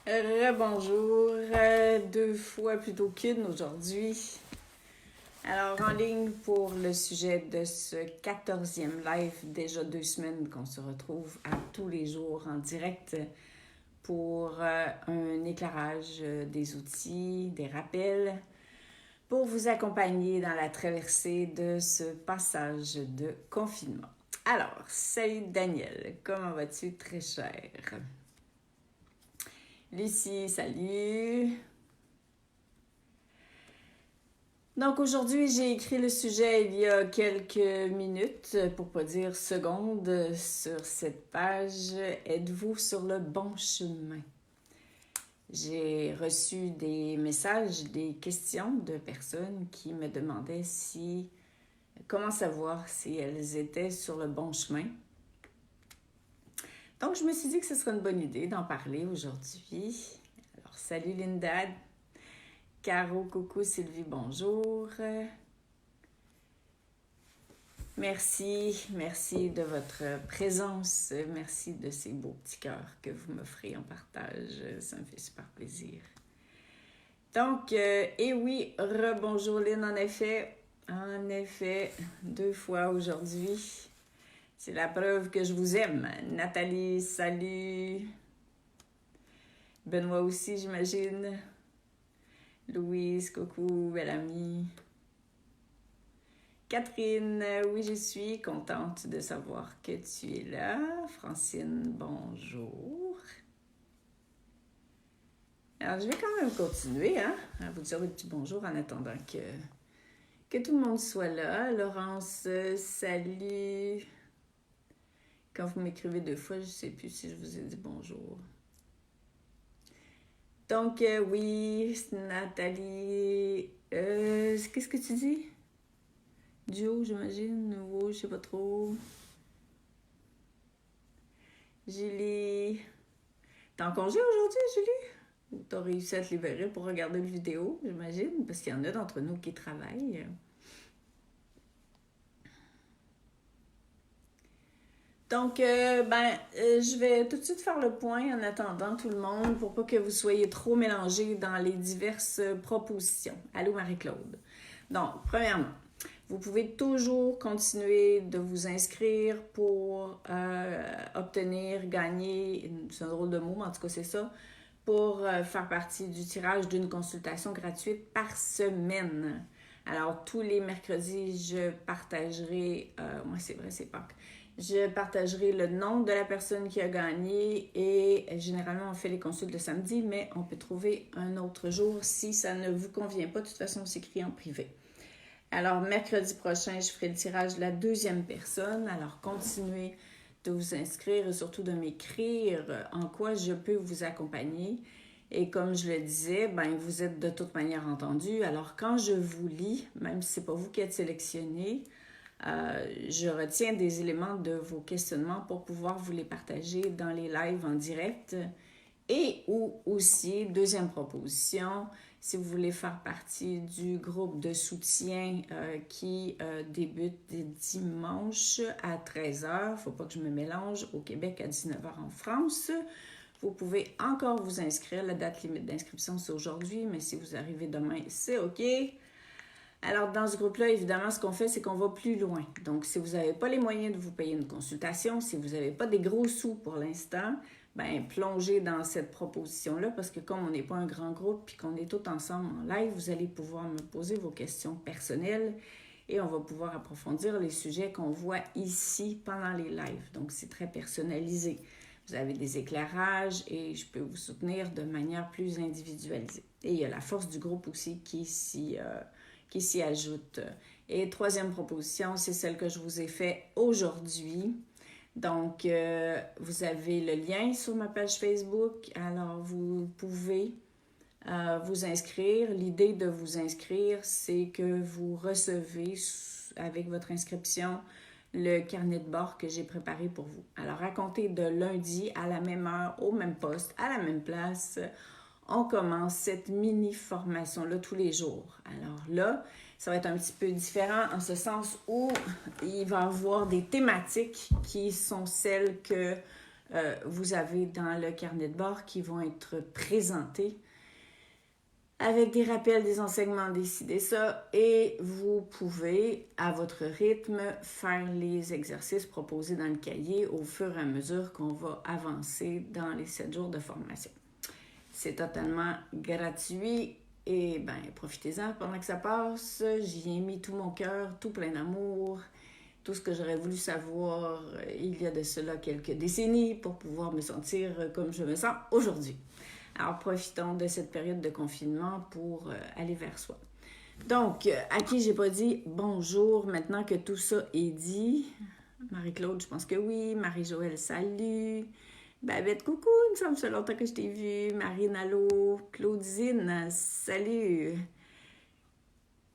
Rebonjour, deux fois plutôt qu'une aujourd'hui. Alors, en ligne pour le sujet de ce 14e live, déjà 2 semaines qu'on se retrouve à tous les jours en direct pour un éclairage des outils, des rappels, pour vous accompagner dans la traversée de ce passage de confinement. Alors, salut Daniel, comment vas-tu très cher? Lucie, salut! Donc aujourd'hui, j'ai écrit le sujet il y a quelques minutes, pour pas dire secondes, sur cette page. Êtes-vous sur le bon chemin? J'ai reçu des messages, des questions de personnes qui me demandaient comment savoir si elles étaient sur le bon chemin. Donc je me suis dit que ce serait une bonne idée d'en parler aujourd'hui. Alors salut Linda, Caro, coucou, Sylvie, bonjour. Merci de votre présence. Merci de ces beaux petits cœurs que vous m'offrez en partage. Ça me fait super plaisir. Donc, et oui, rebonjour Lynn, en effet, 2 fois aujourd'hui. C'est la preuve que je vous aime. Nathalie, salut. Benoît aussi, j'imagine. Louise, coucou, belle amie. Catherine, oui, je suis contente de savoir que tu es là. Francine, bonjour. Alors, je vais quand même continuer à vous dire des petits bonjours en attendant que tout le monde soit là. Laurence, salut. Quand vous m'écrivez 2 fois, je ne sais plus si je vous ai dit bonjour. Donc, oui, Nathalie, qu'est-ce que tu dis? Duo, j'imagine, nouveau, je sais pas trop. Julie, t'es en congé aujourd'hui, Julie? Ou t'as réussi à te libérer pour regarder une vidéo, j'imagine? Parce qu'il y en a d'entre nous qui travaillent. Donc, je vais tout de suite faire le point en attendant tout le monde pour pas que vous soyez trop mélangés dans les diverses propositions. Allô, Marie-Claude. Donc, premièrement, vous pouvez toujours continuer de vous inscrire pour obtenir, gagner, c'est un drôle de mot, mais en tout cas c'est ça, pour faire partie du tirage d'une consultation gratuite par semaine. Alors, tous les mercredis, je partagerai, moi c'est vrai, c'est Pâques, je partagerai le nom de la personne qui a gagné et généralement on fait les consultes le samedi, mais on peut trouver un autre jour si ça ne vous convient pas. De toute façon, on s'écrit en privé. Alors, mercredi prochain, je ferai le tirage de la deuxième personne. Alors, continuez de vous inscrire et surtout de m'écrire en quoi je peux vous accompagner. Et comme je le disais, vous êtes de toute manière entendu. Alors, quand je vous lis, même si ce n'est pas vous qui êtes sélectionné, je retiens des éléments de vos questionnements pour pouvoir vous les partager dans les lives en direct. Et ou aussi, deuxième proposition, si vous voulez faire partie du groupe de soutien qui débute dimanche à 13h, il ne faut pas que je me mélange, au Québec à 19h en France, vous pouvez encore vous inscrire. La date limite d'inscription, c'est aujourd'hui, mais si vous arrivez demain, c'est OK. Alors, dans ce groupe-là, évidemment, ce qu'on fait, c'est qu'on va plus loin. Donc, si vous n'avez pas les moyens de vous payer une consultation, si vous n'avez pas des gros sous pour l'instant, plongez dans cette proposition-là parce que comme on n'est pas un grand groupe puis qu'on est tous ensemble en live, vous allez pouvoir me poser vos questions personnelles et on va pouvoir approfondir les sujets qu'on voit ici pendant les lives. Donc, c'est très personnalisé. Vous avez des éclairages et je peux vous soutenir de manière plus individualisée. Et il y a la force du groupe aussi qui s'y ajoute. Et troisième proposition, c'est celle que je vous ai faite aujourd'hui. Donc, vous avez le lien sur ma page Facebook. Alors, vous pouvez vous inscrire. L'idée de vous inscrire, c'est que vous recevez avec votre inscription le carnet de bord que j'ai préparé pour vous. Alors, à compter de lundi à la même heure, au même poste, à la même place, on commence cette mini-formation-là tous les jours. Alors là, ça va être un petit peu différent en ce sens où il va y avoir des thématiques qui sont celles que vous avez dans le carnet de bord qui vont être présentés avec des rappels des enseignements, décider ça, et vous pouvez, à votre rythme, faire les exercices proposés dans le cahier au fur et à mesure qu'on va avancer dans les 7 jours de formation. C'est totalement gratuit et ben profitez-en pendant que ça passe. J'y ai mis tout mon cœur, tout plein d'amour, tout ce que j'aurais voulu savoir il y a de cela quelques décennies pour pouvoir me sentir comme je me sens aujourd'hui. Alors, profitons de cette période de confinement pour aller vers soi. Donc, à qui j'ai pas dit bonjour, maintenant que tout ça est dit. Marie-Claude, je pense que oui. Marie-Joëlle, salut. Babette, coucou, il me semble que c'est longtemps que je t'ai vue. Marine, allô. Claudine, salut.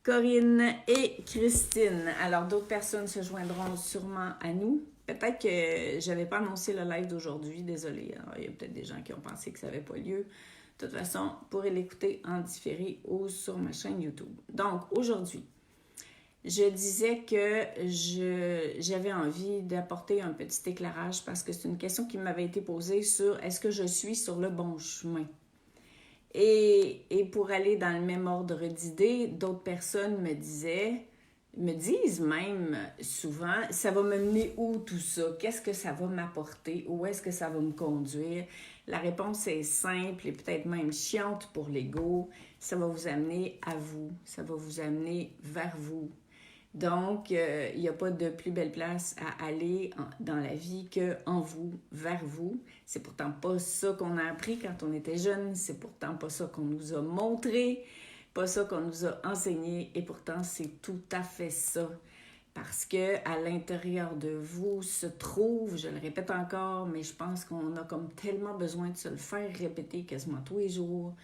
Corinne et Christine. Alors, d'autres personnes se joindront sûrement à nous. Peut-être que je n'avais pas annoncé le live d'aujourd'hui, désolée. Alors, il y a peut-être des gens qui ont pensé que ça n'avait pas lieu. De toute façon, vous pourrez l'écouter en différé ou sur ma chaîne YouTube. Donc, aujourd'hui, je disais que j'avais envie d'apporter un petit éclairage parce que c'est une question qui m'avait été posée sur est-ce que je suis sur le bon chemin? Et pour aller dans le même ordre d'idées, d'autres personnes me disent même souvent, ça va me mener où tout ça? Qu'est-ce que ça va m'apporter? Où est-ce que ça va me conduire? La réponse est simple et peut-être même chiante pour l'ego. Ça va vous amener à vous. Ça va vous amener vers vous. Donc, il n'y a pas de plus belle place à aller dans la vie qu'en vous, vers vous. C'est pourtant pas ça qu'on a appris quand on était jeune. C'est pourtant pas ça qu'on nous a montré, pas ça qu'on nous a enseigné. Et pourtant, c'est tout à fait ça. Parce que à l'intérieur de vous se trouve, je le répète encore, mais je pense qu'on a comme tellement besoin de se le faire répéter quasiment tous les jours,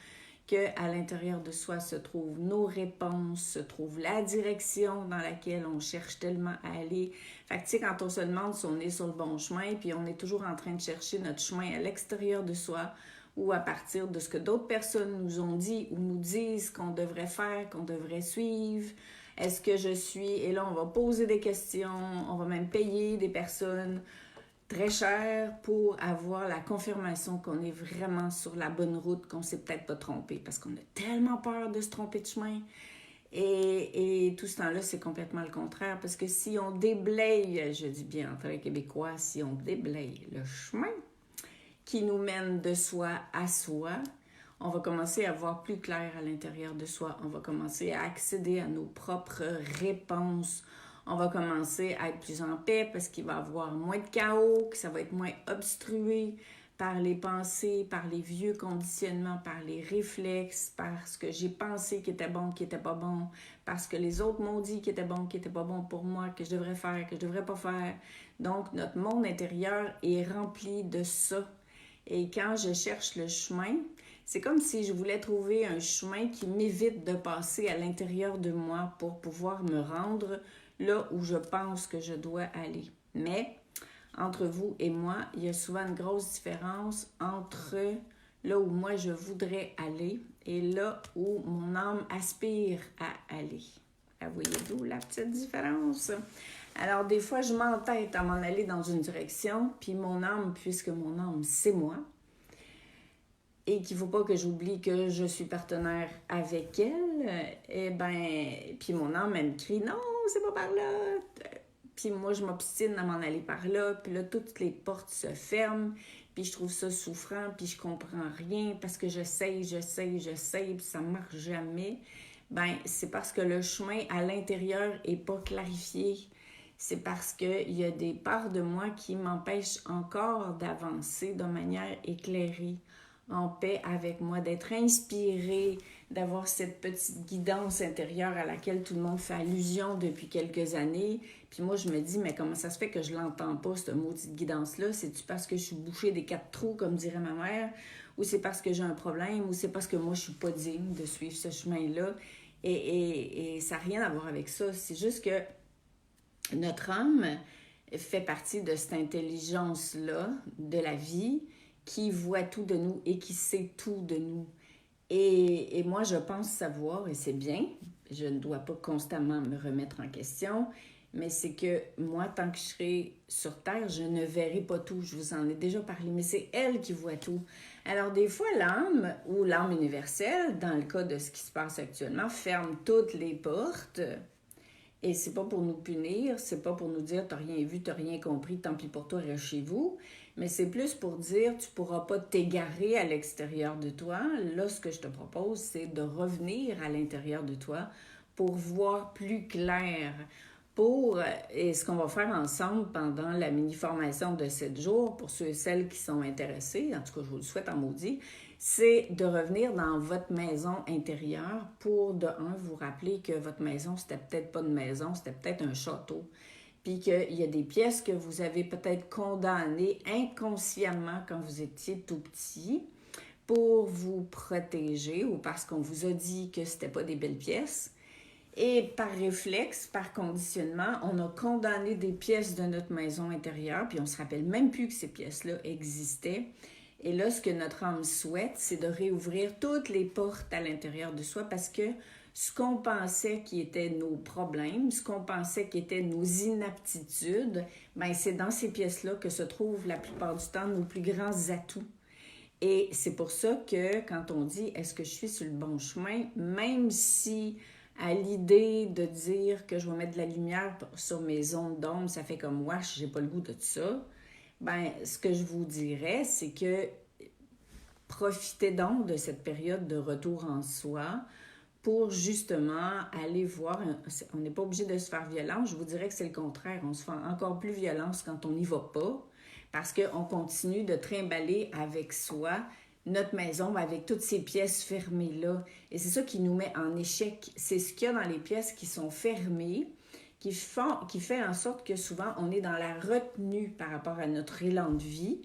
qu'à l'intérieur de soi se trouvent nos réponses, se trouve la direction dans laquelle on cherche tellement à aller. Fait que tu sais, quand on se demande si on est sur le bon chemin, puis on est toujours en train de chercher notre chemin à l'extérieur de soi ou à partir de ce que d'autres personnes nous ont dit ou nous disent qu'on devrait faire, qu'on devrait suivre. Est-ce que je suis... Et là, on va poser des questions, on va même payer des personnes très cher pour avoir la confirmation qu'on est vraiment sur la bonne route, qu'on ne s'est peut-être pas trompé, parce qu'on a tellement peur de se tromper de chemin. Et tout ce temps-là, c'est complètement le contraire, parce que si on déblaye, je dis bien en très québécois, si on déblaye le chemin qui nous mène de soi à soi, on va commencer à voir plus clair à l'intérieur de soi. On va commencer à accéder à nos propres réponses. On va commencer à être plus en paix parce qu'il va y avoir moins de chaos, que ça va être moins obstrué par les pensées, par les vieux conditionnements, par les réflexes, parce que j'ai pensé qu'il était bon, qu'il n'était pas bon, parce que les autres m'ont dit qu'il était bon, qu'il n'était pas bon pour moi, que je devrais faire, que je ne devrais pas faire. Donc, notre monde intérieur est rempli de ça. Et quand je cherche le chemin, c'est comme si je voulais trouver un chemin qui m'évite de passer à l'intérieur de moi pour pouvoir me rendre là où je pense que je dois aller. Mais entre vous et moi, il y a souvent une grosse différence entre là où moi je voudrais aller et là où mon âme aspire à aller. Voyez-vous la petite différence? Alors, des fois, je m'entête à m'en aller dans une direction, puis mon âme, puisque mon âme, c'est moi, et qu'il ne faut pas que j'oublie que je suis partenaire avec elle, eh ben, puis mon âme, elle me crie « Non, c'est pas par là! » Puis moi, je m'obstine à m'en aller par là, puis là, toutes les portes se ferment, puis je trouve ça souffrant, puis je comprends rien, parce que j'essaye, puis ça ne marche jamais. Ben, c'est parce que le chemin à l'intérieur n'est pas clarifié. C'est parce qu'il y a des parts de moi qui m'empêchent encore d'avancer de manière éclairée, en paix avec moi, d'être inspirée, d'avoir cette petite guidance intérieure à laquelle tout le monde fait allusion depuis quelques années. Puis moi, je me dis, mais comment ça se fait que je l'entends pas, cette maudite guidance-là? C'est-tu parce que je suis bouchée des 4 trous, comme dirait ma mère, ou c'est parce que j'ai un problème, ou c'est parce que moi, je suis pas digne de suivre ce chemin-là? Et ça n'a rien à voir avec ça. C'est juste que notre âme fait partie de cette intelligence-là de la vie qui voit tout de nous et qui sait tout de nous. Et moi, je pense savoir, et c'est bien, je ne dois pas constamment me remettre en question, mais c'est que moi, tant que je serai sur Terre, je ne verrai pas tout. Je vous en ai déjà parlé, mais c'est elle qui voit tout. Alors, des fois, l'âme, ou l'âme universelle, dans le cas de ce qui se passe actuellement, ferme toutes les portes. Et c'est pas pour nous punir, c'est pas pour nous dire t'as rien vu, t'as rien compris, tant pis pour toi, reste chez vous. Mais c'est plus pour dire tu pourras pas t'égarer à l'extérieur de toi. Là, ce que je te propose, c'est de revenir à l'intérieur de toi pour voir plus clair. Et ce qu'on va faire ensemble pendant la mini-formation de 7 jours, pour ceux et celles qui sont intéressés, en tout cas, je vous le souhaite en maudit, c'est de revenir dans votre maison intérieure pour, de un, vous rappeler que votre maison, c'était peut-être pas une maison, c'était peut-être un château. Puis qu'il y a des pièces que vous avez peut-être condamnées inconsciemment quand vous étiez tout petit pour vous protéger ou parce qu'on vous a dit que c'était pas des belles pièces. Et par réflexe, par conditionnement, on a condamné des pièces de notre maison intérieure, puis on se rappelle même plus que ces pièces-là existaient. Et là, ce que notre âme souhaite, c'est de réouvrir toutes les portes à l'intérieur de soi parce que ce qu'on pensait qui étaient nos problèmes, ce qu'on pensait qui étaient nos inaptitudes, ben c'est dans ces pièces-là que se trouvent la plupart du temps nos plus grands atouts. Et c'est pour ça que quand on dit « est-ce que je suis sur le bon chemin », même si à l'idée de dire que je vais mettre de la lumière sur mes zones d'ombre, ça fait comme « wesh, j'ai pas le goût de tout ça », ben ce que je vous dirais, c'est que profitez donc de cette période de retour en soi pour justement aller voir, on n'est pas obligé de se faire violence, je vous dirais que c'est le contraire, on se fait encore plus violence quand on n'y va pas, parce qu'on continue de trimballer avec soi notre maison avec toutes ces pièces fermées-là. Et c'est ça qui nous met en échec. C'est ce qu'il y a dans les pièces qui sont fermées, qui fait en sorte que souvent on est dans la retenue par rapport à notre élan de vie,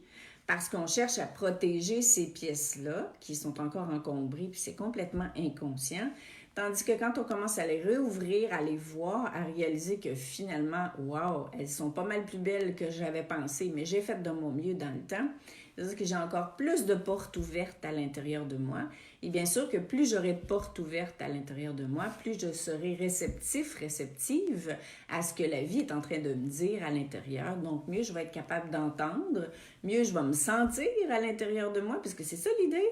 parce qu'on cherche à protéger ces pièces-là qui sont encore encombrées, puis c'est complètement inconscient. Tandis que quand on commence à les réouvrir, à les voir, à réaliser que finalement, wow, elles sont pas mal plus belles que j'avais pensé, mais j'ai fait de mon mieux dans le temps. C'est-à-dire que j'ai encore plus de portes ouvertes à l'intérieur de moi. Et bien sûr que plus j'aurai de portes ouvertes à l'intérieur de moi, plus je serai réceptive à ce que la vie est en train de me dire à l'intérieur. Donc, mieux je vais être capable d'entendre, mieux je vais me sentir à l'intérieur de moi, puisque c'est ça l'idée.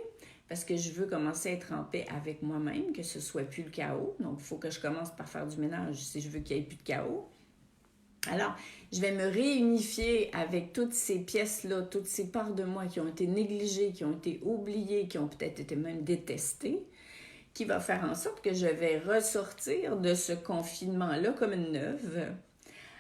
Parce que je veux commencer à être en paix avec moi-même, que ce soit plus le chaos. Donc, il faut que je commence par faire du ménage si je veux qu'il n'y ait plus de chaos. Alors, je vais me réunifier avec toutes ces pièces-là, toutes ces parts de moi qui ont été négligées, qui ont été oubliées, qui ont peut-être été même détestées, qui va faire en sorte que je vais ressortir de ce confinement-là comme une neuve,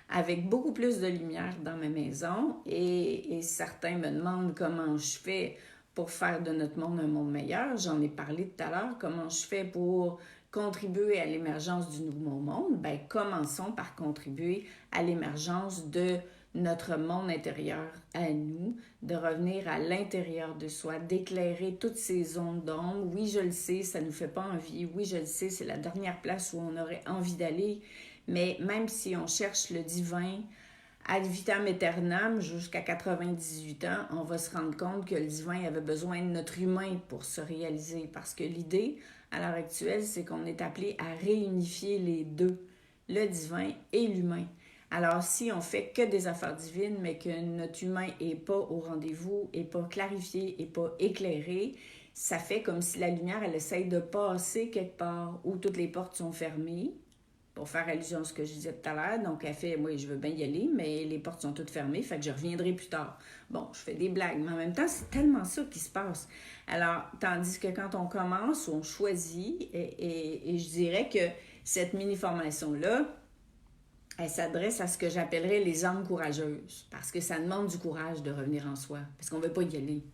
avec beaucoup plus de lumière dans ma maison. Et certains me demandent comment je fais pour faire de notre monde un monde meilleur. J'en ai parlé tout à l'heure, comment je fais pour contribuer à l'émergence du nouveau monde. Bien, commençons par contribuer à l'émergence de notre monde intérieur à nous, de revenir à l'intérieur de soi, d'éclairer toutes ces zones d'ombre. Oui, je le sais, ça ne nous fait pas envie. Oui, je le sais, c'est la dernière place où on aurait envie d'aller. Mais même si on cherche le divin, ad vitam aeternam, jusqu'à 98 ans, on va se rendre compte que le divin avait besoin de notre humain pour se réaliser. Parce que l'idée, à l'heure actuelle, c'est qu'on est appelé à réunifier les deux, le divin et l'humain. Alors, si on fait que des affaires divines, mais que notre humain n'est pas au rendez-vous, n'est pas clarifié, n'est pas éclairé, ça fait comme si la lumière, elle essaye de passer quelque part où toutes les portes sont fermées, pour faire allusion à ce que je disais tout à l'heure. Donc, elle fait, oui, je veux bien y aller, mais les portes sont toutes fermées, fait que je reviendrai plus tard. Bon, je fais des blagues, mais en même temps, c'est tellement ça qui se passe. Alors, tandis que quand on commence, on choisit, et je dirais que cette mini-formation-là, elle s'adresse à ce que j'appellerais les âmes courageuses, parce que ça demande du courage de revenir en soi, parce qu'on ne veut pas y aller.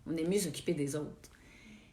On aime mieux s'occuper des autres.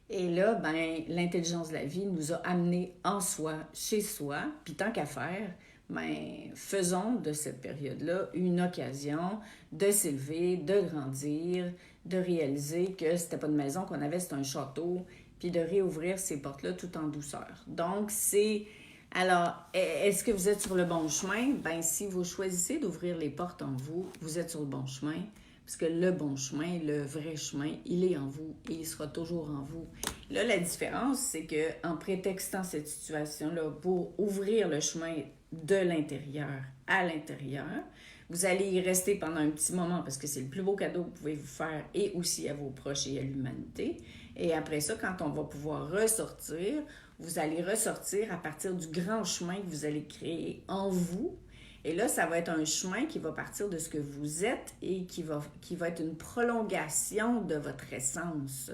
Et là, ben, l'intelligence de la vie nous a amenés en soi, chez soi, puis tant qu'à faire, ben, faisons de cette période-là une occasion de s'élever, de grandir, de réaliser que c'était pas une maison qu'on avait, c'était un château, puis de réouvrir ces portes-là tout en douceur. Donc, c'est... Alors, est-ce que vous êtes sur le bon chemin? Ben, si vous choisissez d'ouvrir les portes en vous, vous êtes sur le bon chemin. Parce que le bon chemin, le vrai chemin, il est en vous et il sera toujours en vous. Là, la différence, c'est qu'en prétextant cette situation-là pour ouvrir le chemin de l'intérieur à l'intérieur, vous allez y rester pendant un petit moment parce que c'est le plus beau cadeau que vous pouvez vous faire et aussi à vos proches et à l'humanité. Et après ça, quand on va pouvoir ressortir, vous allez ressortir à partir du grand chemin que vous allez créer en vous. Et là, ça va être un chemin qui va partir de ce que vous êtes et qui va être une prolongation de votre essence.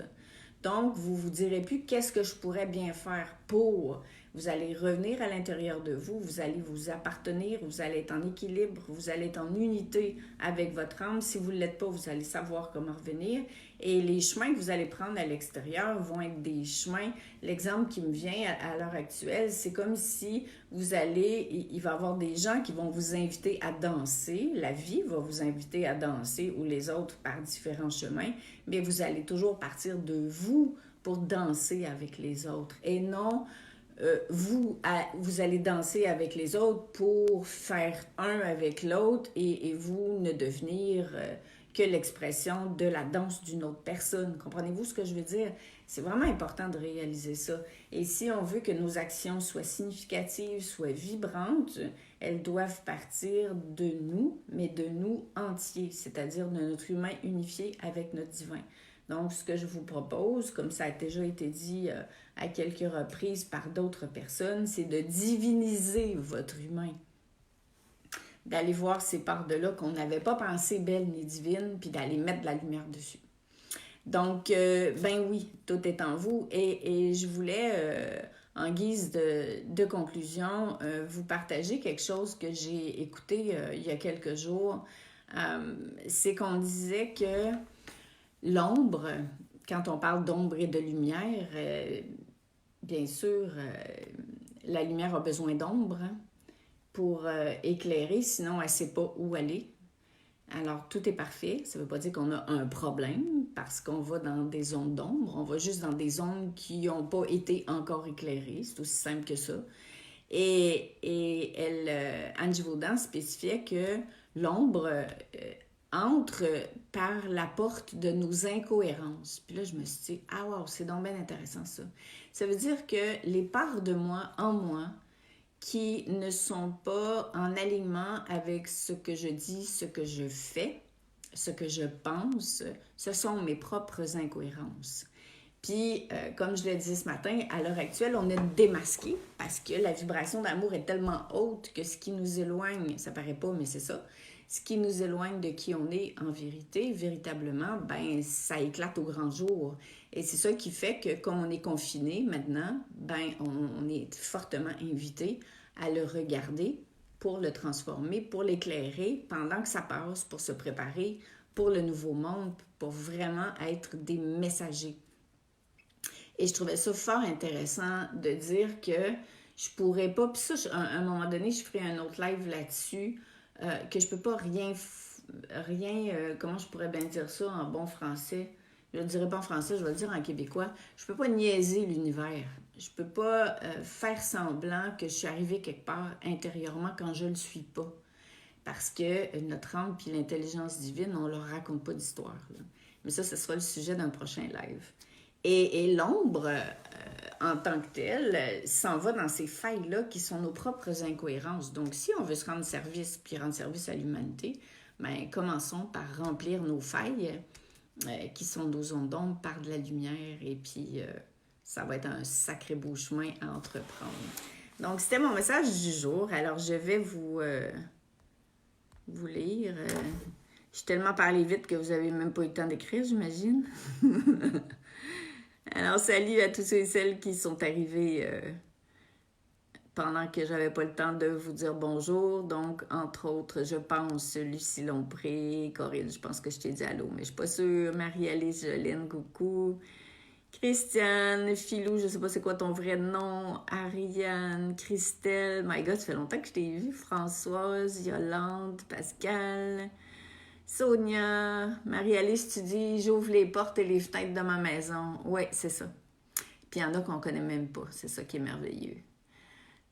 Donc, vous ne vous direz plus qu'est-ce que je pourrais bien faire pour. Vous allez revenir à l'intérieur de vous, vous allez vous appartenir, vous allez être en équilibre, vous allez être en unité avec votre âme. Si vous ne l'êtes pas, vous allez savoir comment revenir. Et les chemins que vous allez prendre à l'extérieur vont être des chemins. L'exemple qui me vient à l'heure actuelle, c'est comme si il va y avoir des gens qui vont vous inviter à danser. La vie va vous inviter à danser ou les autres par différents chemins, mais vous allez toujours partir de vous pour danser avec les autres et non vous allez danser avec les autres pour faire un avec l'autre et vous ne devenir que l'expression de la danse d'une autre personne. Comprenez-vous ce que je veux dire? C'est vraiment important de réaliser ça. Et si on veut que nos actions soient significatives, soient vibrantes, elles doivent partir de nous, mais de nous entiers, c'est-à-dire de notre humain unifié avec notre divin. Donc, ce que je vous propose, comme ça a déjà été dit à quelques reprises par d'autres personnes, c'est de diviniser votre humain. D'aller voir ces parts de là qu'on n'avait pas pensé belles ni divines, puis d'aller mettre de la lumière dessus. Donc, ben oui, tout est en vous. Et je voulais, en guise de conclusion, vous partager quelque chose que j'ai écouté il y a quelques jours. C'est qu'on disait que l'ombre, quand on parle d'ombre et de lumière, bien sûr, la lumière a besoin d'ombre pour éclairer, sinon elle ne sait pas où aller. Alors, tout est parfait. Ça ne veut pas dire qu'on a un problème parce qu'on va dans des zones d'ombre. On va juste dans des zones qui n'ont pas été encore éclairées. C'est aussi simple que ça. Et Angie Vaudin spécifiait que l'ombre entre par la porte de nos incohérences. Puis là, je me suis dit, ah wow, c'est donc bien intéressant ça. Ça veut dire que les parts de moi, en moi, qui ne sont pas en alignement avec ce que je dis, ce que je fais, ce que je pense, ce sont mes propres incohérences. Puis, comme je le disais ce matin, à l'heure actuelle, on est démasqué parce que la vibration d'amour est tellement haute que ce qui nous éloigne, ça paraît pas, mais c'est ça, ce qui nous éloigne de qui on est en vérité, véritablement, ben ça éclate au grand jour. Et c'est ça qui fait que, comme on est confiné maintenant, ben on est fortement invité à le regarder pour le transformer, pour l'éclairer pendant que ça passe, pour se préparer pour le nouveau monde, pour vraiment être des messagers. Et je trouvais ça fort intéressant de dire que je pourrais pas, puis ça, à un moment donné, je ferai un autre live là-dessus, que je peux pas rien, comment je pourrais bien dire ça en bon français? Je ne le dirai pas en français, je vais le dire en québécois. Je peux pas niaiser l'univers. Je peux pas faire semblant que je suis arrivée quelque part intérieurement quand je le suis pas. Parce que notre âme puis l'intelligence divine, on leur raconte pas d'histoire. Là. Mais ça, ce sera le sujet d'un prochain live. Et l'ombre, en tant que telle, s'en va dans ces failles-là qui sont nos propres incohérences. Donc, si on veut se rendre service, puis rendre service à l'humanité, bien, commençons par remplir nos failles, qui sont nos zones d'ombre, par de la lumière, et puis ça va être un sacré beau chemin à entreprendre. Donc, c'était mon message du jour. Alors, je vais vous lire. J'ai tellement parlé vite que vous n'avez même pas eu le temps d'écrire, j'imagine. Alors, salut à tous ceux et celles qui sont arrivés pendant que j'avais pas le temps de vous dire bonjour. Donc, entre autres, je pense Lucie Lompré, Corinne, je pense que je t'ai dit allô, mais je suis pas sûre. Marie-Alice Jolene, coucou. Christiane, Philou, je sais pas c'est quoi ton vrai nom. Ariane, Christelle, my God, ça fait longtemps que je t'ai vu. Françoise, Yolande, Pascal... Sonia, Marie-Alice, tu dis « J'ouvre les portes et les fenêtres de ma maison ». Oui, c'est ça. Puis il y en a qu'on connaît même pas. C'est ça qui est merveilleux.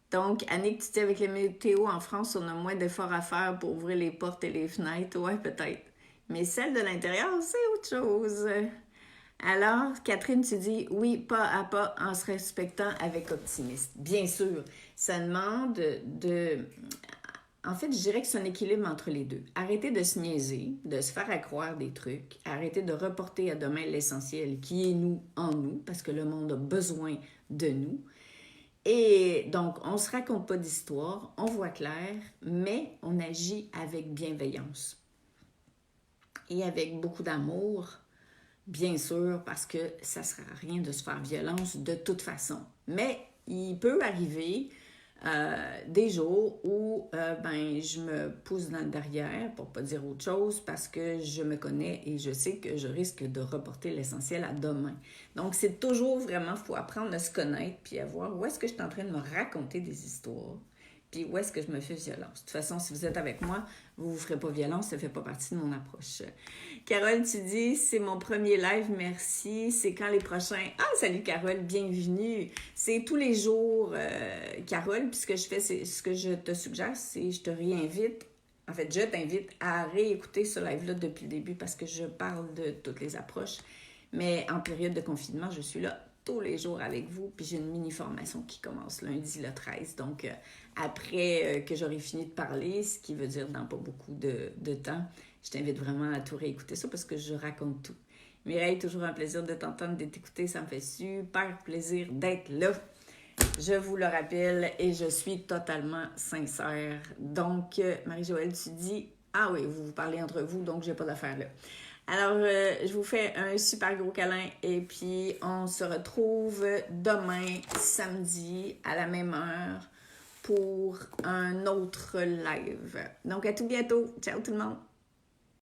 Donc, Annick, tu dis avec les météos en France, on a moins d'efforts à faire pour ouvrir les portes et les fenêtres. Oui, peut-être. Mais celle de l'intérieur, c'est autre chose. Alors, Catherine, tu dis oui, pas à pas, en se respectant avec optimisme. Bien sûr, ça demande de... En fait, je dirais que c'est un équilibre entre les deux. Arrêtez de se niaiser, de se faire accroire des trucs. Arrêtez de reporter à demain l'essentiel qui est nous en nous, parce que le monde a besoin de nous. Et donc, on ne se raconte pas d'histoire, on voit clair, mais on agit avec bienveillance et avec beaucoup d'amour, bien sûr, parce que ça ne sert à rien de se faire violence de toute façon. Mais il peut arriver des jours où ben, je me pousse dans le derrière, pour ne pas dire autre chose, parce que je me connais et je sais que je risque de reporter l'essentiel à demain. Donc, c'est toujours vraiment, il faut apprendre à se connaître puis à voir où est-ce que je suis en train de me raconter des histoires, puis où est-ce que je me fais violence. De toute façon, si vous êtes avec moi, vous ne vous ferez pas violence, ça ne fait pas partie de mon approche. Carole, tu dis, c'est mon premier live, merci. C'est quand les prochains? Ah, salut Carole, bienvenue. C'est tous les jours, Carole, puis ce que je fais, c'est ce que je te suggère, c'est je te réinvite. En fait, je t'invite à réécouter ce live-là depuis le début parce que je parle de toutes les approches. Mais en période de confinement, je suis là tous les jours avec vous. Puis j'ai une mini-formation qui commence lundi le 13. Donc, après que j'aurai fini de parler, ce qui veut dire dans pas beaucoup de temps, je t'invite vraiment à tout réécouter ça parce que je raconte tout. Mireille, toujours un plaisir de t'entendre, de t'écouter. Ça me fait super plaisir d'être là. Je vous le rappelle et je suis totalement sincère. Donc, Marie-Joëlle, tu dis, ah oui, vous parlez entre vous, donc j'ai pas d'affaire là. Alors, je vous fais un super gros câlin et puis on se retrouve demain, samedi, à la même heure pour un autre live. Donc, à tout bientôt. Ciao tout le monde!